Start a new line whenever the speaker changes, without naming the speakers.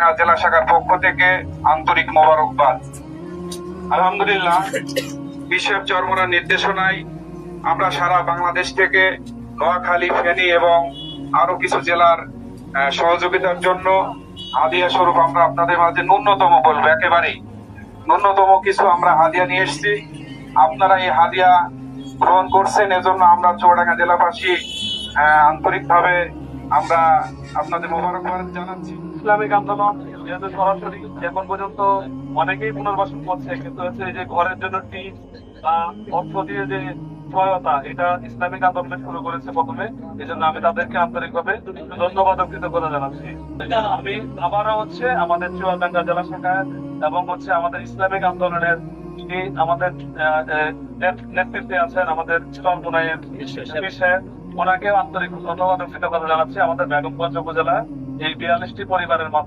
চুয়াডাঙ্গা জেলা শাখার পক্ষ থেকে আন্তরিক মোবারকবাদ। আলহামদুলিল্লাহ, বিশেষ চরমরার নির্দেশনায় আমরা সারা বাংলাদেশ থেকে নোয়াখালী, ফেনী এবং আরো কিছু জেলার সহযোগিতার জন্য হাদিয়া স্বরূপ আমরা আপনাদের মাঝে ন্যূনতম বলবো, একেবারেই ন্যূনতম কিছু আমরা হাদিয়া নিয়ে এসেছি। আপনারা এই হাদিয়া গ্রহণ করছেন, এজন্য আমরা চুয়াডাঙ্গা জেলাবাসী আন্তরিকভাবে আমরা আপনাদের মোবারকবাদ জানাচ্ছি।
ইসলামিক আন্দোলন যেহেতু সরাসরি এখন পর্যন্ত অনেকেই পুনর্বাসন করছে, কিন্তু হচ্ছে যে ঘরের জন্য টিপ বা অর্থ দিয়ে যে সহায়তা, এটা ইসলামিক আন্দোলন শুরু করেছে প্রথমে। এই জন্য আমি তাদেরকে আন্তরিকভাবে ধন্যবাদ ও কৃতজ্ঞতা জানাচ্ছি। আমি আবারও হচ্ছে আমাদের চুয়াডাঙ্গা জেলা শাখা এবং হচ্ছে আমাদের ইসলামিক আন্দোলনের আমাদের নেতৃত্বে আছেন আমাদের চরমোনাইয়ের সাহেব, ওনাকেও আন্তরিক ধন্যবাদ ও কৃতজ্ঞতা জানাচ্ছি। আমাদের বেগমগঞ্জ উপজেলা এই 42টি পরিবারের